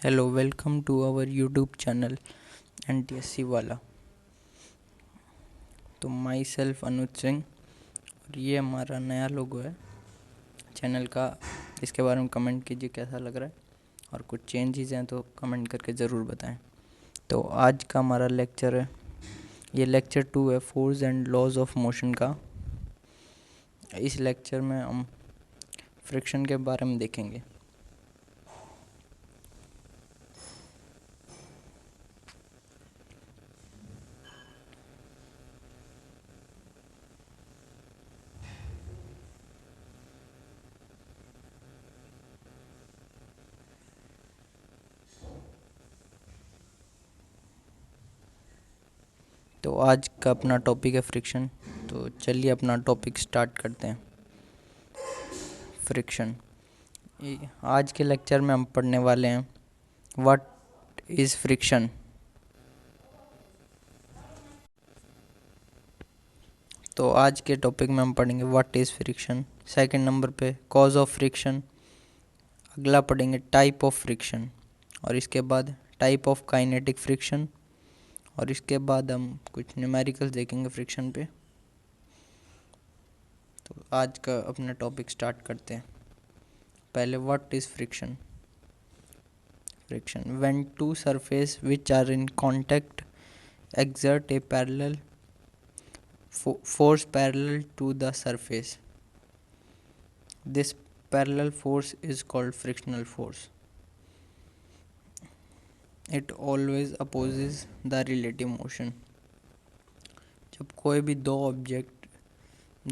Hello welcome to our YouTube channel NTSC वाला। तो my self अनुज सिंह और ये हमारा नया लोगो है चैनल का। इसके बारे में कमेंट कीजिए कैसा लग रहा है, और कुछ चेंजेस हैं तो कमेंट करके ज़रूर बताएं। तो आज का हमारा लेक्चर है, ये लेक्चर 2 है, force and laws of motion का। इस लेक्चर में हम फ्रिक्शन के बारे में देखेंगे। तो आज का अपना टॉपिक है फ्रिक्शन। तो चलिए अपना टॉपिक स्टार्ट करते हैं। फ्रिक्शन, आज के लेक्चर में हम पढ़ने वाले हैं व्हाट इज़ फ्रिक्शन। तो आज के टॉपिक में हम पढ़ेंगे what is friction. Second number पे कॉज ऑफ फ्रिक्शन। अगला पढ़ेंगे टाइप ऑफ फ्रिक्शन, और इसके बाद टाइप ऑफ काइनेटिक फ्रिक्शन, और इसके बाद हम कुछ न्यूमेरिकल्स देखेंगे फ्रिक्शन पे। तो आज का अपना टॉपिक स्टार्ट करते हैं। पहले what is friction. Friction, when two surface which are in contact exert a parallel force parallel to the surface. This parallel force is called frictional force. It always opposes the relative motion. जब कोई भी दो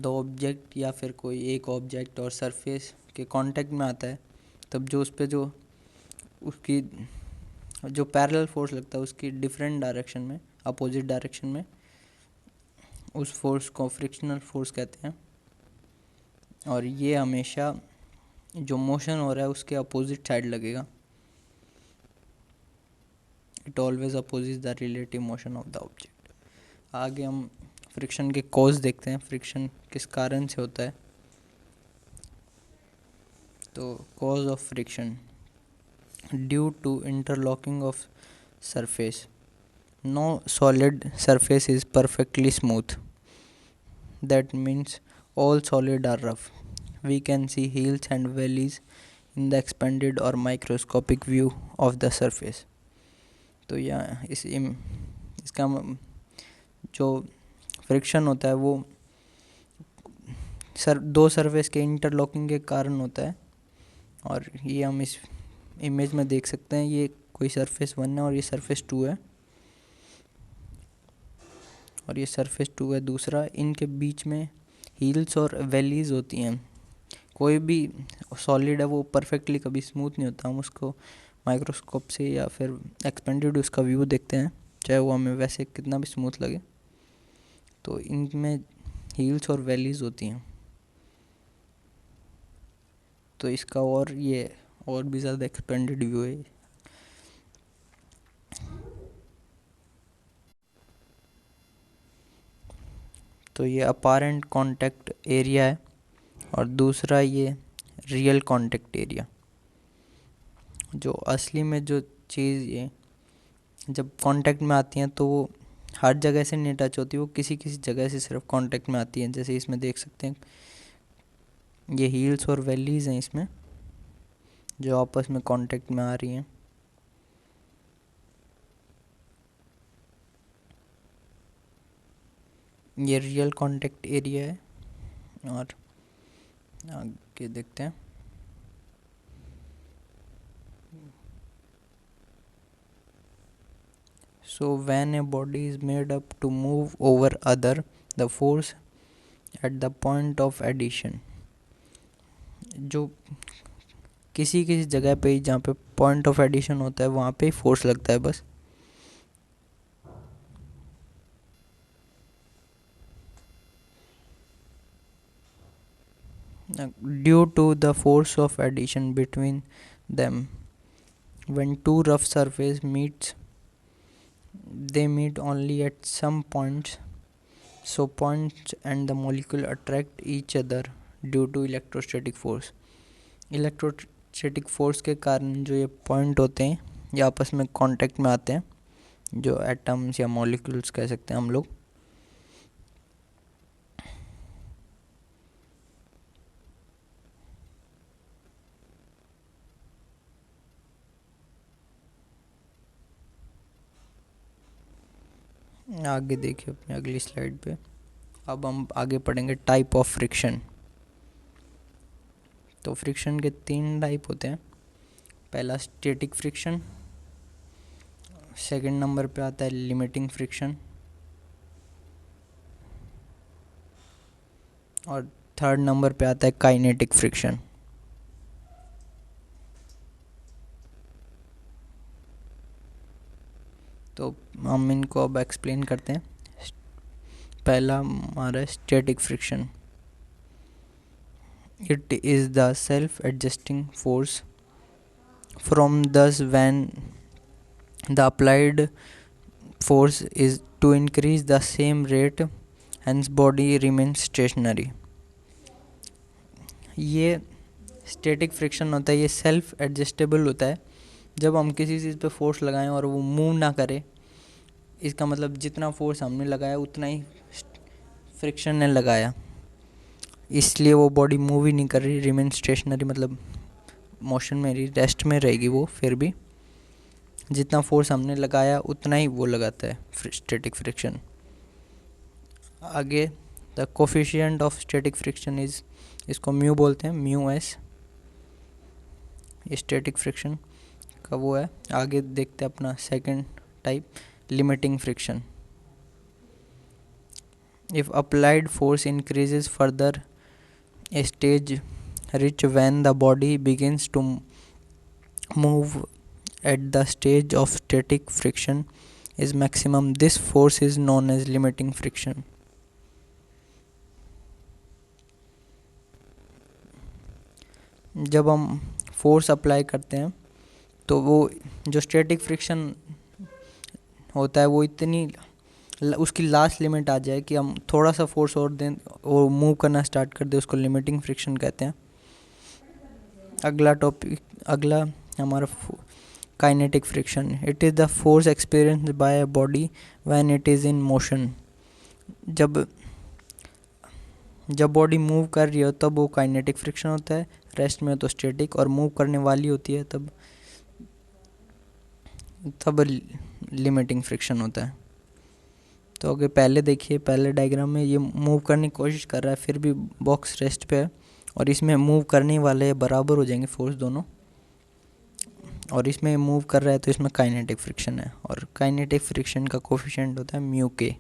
object या फिर कोई एक object और surface के कांटेक्ट में आता है, तब जो उस पर जो उसकी जो पैरेलल फोर्स लगता है उसकी डिफरेंट डायरेक्शन में, अपोजिट डायरेक्शन में, उस फोर्स को फ्रिक्शनल फोर्स कहते हैं। और ये हमेशा जो मोशन हो रहा है उसके अपोजिट साइड लगेगा। It always opposite the relative motion of the object. आगे हम फ्रिक्शन के कॉज देखते हैं, फ्रिक्शन किस कारण से होता है। तो cause of friction, due to interlocking of surface, no solid surface is perfectly smooth, that means all solid are rough. We can see hills and valleys in the expanded or microscopic view of the surface. तो यहाँ इसका जो friction होता है वो दो surface के interlocking के कारण होता है। और ये हम इस इमेज में देख सकते हैं, ये कोई सरफेस 1 है और ये सरफेस 2 है, और ये सरफेस 2 है दूसरा। इनके बीच में हिल्स और वैलीज़ होती हैं। कोई भी सॉलिड है वो परफेक्टली कभी स्मूथ नहीं होता। हम उसको माइक्रोस्कोप से या फिर एक्सपेंडेड उसका व्यू देखते हैं, चाहे वो हमें वैसे कितना भी स्मूथ लगे। तो इनमें हिल्स और वैलीज़ होती हैं। तो इसका और ये और भी ज़्यादा एक्सपेंडेड व्यू है। तो ये अपारेंट कांटेक्ट एरिया है, और दूसरा ये रियल कांटेक्ट एरिया। जो असली में जो चीज़ ये जब कांटेक्ट में आती हैं तो वो हर जगह से नहीं टच होती, वो किसी किसी जगह से सिर्फ कांटेक्ट में आती हैं। जैसे इसमें देख सकते हैं ये हील्स और वैलीज़ हैं इसमें, जो आपस में कांटेक्ट में आ रही हैं। ये रियल कांटेक्ट एरिया है। और आगे देखते हैं। So when a body is made up to move over other, the force at the point of addition, जो किसी किसी जगह पे ही जहाँ पे पॉइंट ऑफ एडिशन होता है वहाँ पे ही फोर्स लगता है बस। Due to the force of adhesion between them, when two rough surface meets, they meet only at some points, so points and the molecule attract each other due to electrostatic force. Electrostatic force के कारण जो ये point होते हैं ये आपस में contact में आते हैं, जो एटम्स या मॉलिक्यूल्स कह सकते हैं हम लोग। आगे देखिए अपनी अगली स्लाइड पे। अब हम आगे पढ़ेंगे टाइप ऑफ फ्रिक्शन। तो फ्रिक्शन के 3 टाइप होते हैं। पहला स्टैटिक फ्रिक्शन, सेकंड नंबर पे आता है लिमिटिंग फ्रिक्शन, और थर्ड नंबर पे आता है काइनेटिक फ्रिक्शन। तो हम इनको अब एक्सप्लेन करते हैं। पहला हमारा static friction. It is the self adjusting force from thus when the applied force is to increase the same rate, hence body remains stationary। ये स्टैटिक फ्रिक्शन होता है, ये सेल्फ एडजस्टेबल होता है। जब हम किसी चीज़ पे फोर्स लगाएं और वो मूव ना करे, इसका मतलब जितना फोर्स हमने लगाया उतना ही फ्रिक्शन ने लगाया, इसलिए वो बॉडी मूव ही नहीं कर रही, रिमेन स्टेशनरी, मतलब मोशन में रही, रेस्ट में रहेगी वो। फिर भी जितना फोर्स हमने लगाया उतना ही वो लगाता है स्टैटिक फ्रिक्शन। आगे the coefficient of static friction is, इसको म्यू बोलते हैं, म्यू एस। ये स्टैटिक फ्रिक्शन का वो है। आगे देखते हैं अपना second type, limiting friction. If applied force increases further, a stage reach when the body begins to move at the stage of static friction is maximum. This force is known as limiting friction। जब हम force apply करते हैं तो वो जो static friction होता है वो इतनी उसकी लास्ट लिमिट आ जाए कि हम थोड़ा सा फोर्स और दें और मूव करना स्टार्ट कर दे, उसको लिमिटिंग फ्रिक्शन कहते हैं। अगला हमारा kinetic friction. It is the force experienced bye a body when it is in motion. जब बॉडी मूव कर रही हो तब वो काइनेटिक फ्रिक्शन होता है, रेस्ट में तो स्टैटिक, और मूव करने वाली होती है तब लिमिटिंग फ्रिक्शन होता है। तो अगर पहले देखिए, पहले डायग्राम में ये मूव करने की कोशिश कर रहा है, फिर भी बॉक्स रेस्ट पे है, और इसमें मूव करने वाले बराबर हो जाएंगे फोर्स दोनों, और इसमें मूव कर रहा है तो इसमें काइनेटिक फ्रिक्शन है, और काइनेटिक फ्रिक्शन का कोफिशिएंट होता है म्यू के।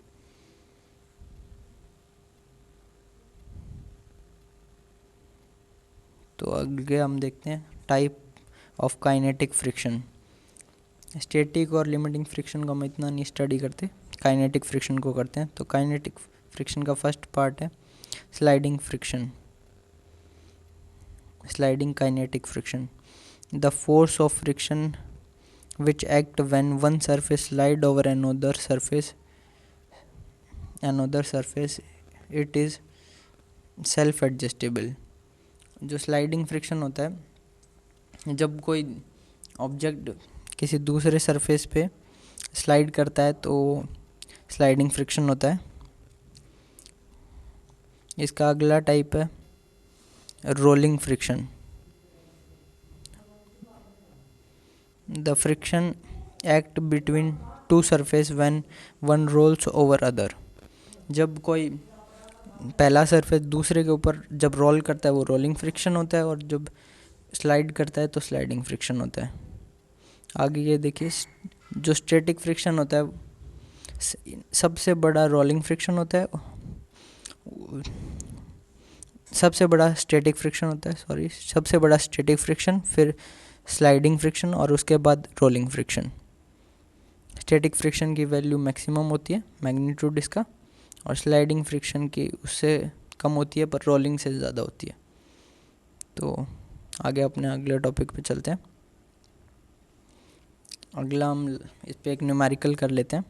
तो आगे हम देखते हैं type of kinetic friction. Static और लिमिटिंग फ्रिक्शन को हम इतना नहीं स्टडी करते, काइनेटिक फ्रिक्शन को करते हैं। तो काइनेटिक फ्रिक्शन का फर्स्ट पार्ट है sliding friction, sliding kinetic friction. The force of friction which act when one surface slide over another surface, it is self adjustable। जो स्लाइडिंग फ्रिक्शन होता है, जब कोई ऑब्जेक्ट किसी दूसरे सरफेस पे स्लाइड करता है तो स्लाइडिंग फ्रिक्शन होता है। इसका अगला टाइप है rolling friction. The friction act between two surface when one rolls over other. जब कोई पहला सरफेस दूसरे के ऊपर जब रोल करता है वो रोलिंग फ्रिक्शन होता है, और जब स्लाइड करता है तो स्लाइडिंग फ्रिक्शन होता है। आगे ये देखिए, जो स्टैटिक फ्रिक्शन होता है सबसे बड़ा रोलिंग फ्रिक्शन होता है, सबसे बड़ा स्टैटिक फ्रिक्शन, फिर स्लाइडिंग फ्रिक्शन, और उसके बाद रोलिंग फ्रिक्शन। स्टैटिक फ्रिक्शन की वैल्यू मैक्सिमम होती है, मैग्नीट्यूड इसका, और स्लाइडिंग फ्रिक्शन की उससे कम होती है पर रोलिंग से ज़्यादा होती है। तो आगे अपने अगले टॉपिक पे चलते हैं। अगला हम इस पे एक न्यूमेरिकल कर लेते हैं,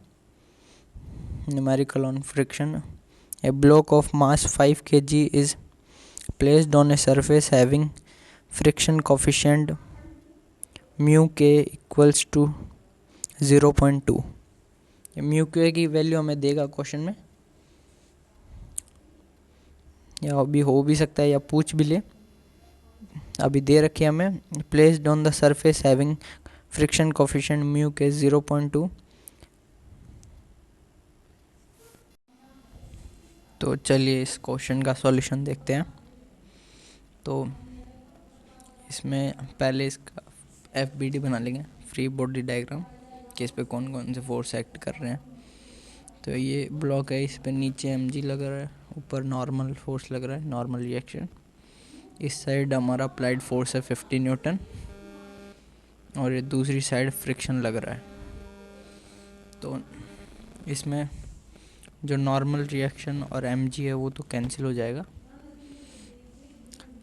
numerical on friction. A block of mass 5 kg is placed on a surface having friction coefficient mu के इक्वल्स टू 0.2। म्यू के की वैल्यू हमें देगा क्वेश्चन में, या अभी हो भी सकता है या पूछ भी ले। अभी दे रखी है हमें, placed on the surface having friction coefficient mu के 0.2। तो चलिए इस क्वेश्चन का सॉल्यूशन देखते हैं। तो इसमें पहले इसका FBD बना लेंगे, फ्री बॉडी डायग्राम, कि इस पर कौन कौन से फोर्स एक्ट कर रहे हैं। तो ये ब्लॉक है, इस पर नीचे mg लग रहा है, ऊपर नॉर्मल फोर्स लग रहा है, नॉर्मल रिएक्शन। इस साइड हमारा अप्लाइड फोर्स है 50 न्यूटन, और ये दूसरी साइड फ्रिक्शन लग रहा है। तो इसमें जो नॉर्मल रिएक्शन और mg है वो तो कैंसिल हो जाएगा,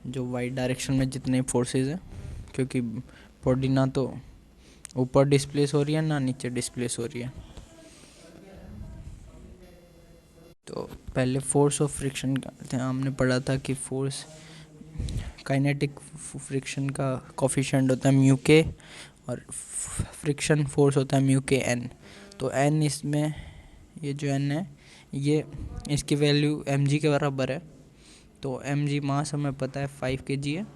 जो वाई डायरेक्शन में जितने फोर्सेस हैं, क्योंकि बॉडी ना तो ऊपर डिस्प्लेस हो रही है ना नीचे डिस्प्लेस हो रही है। तो पहले फोर्स ऑफ फ्रिक्शन का हमने पढ़ा था कि फोर्स काइनेटिक फ्रिक्शन का कोफिशिएंट होता है म्यू के, और फ्रिक्शन फोर्स होता है म्यू के एन। तो एन इसमें, ये जो एन है ये इसकी वैल्यू mg के बराबर है। तो mg मास हमें पता है 5 kg है,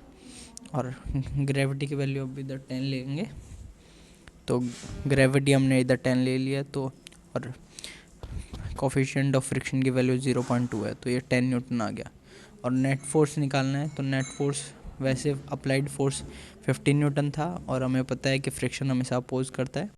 और ग्रेविटी की वैल्यू अब इधर 10 लेंगे। तो ग्रेविटी हमने इधर 10 ले लिया, तो और कोफिशिएंट ऑफ फ्रिक्शन की वैल्यू 0.2 है, तो ये 10 न्यूटन आ गया। और नेट फोर्स निकालना है, तो नेट फोर्स वैसे अप्लाइड फोर्स 15 न्यूटन था, और हमें पता है कि फ्रिक्शन हमेशा अपोज करता है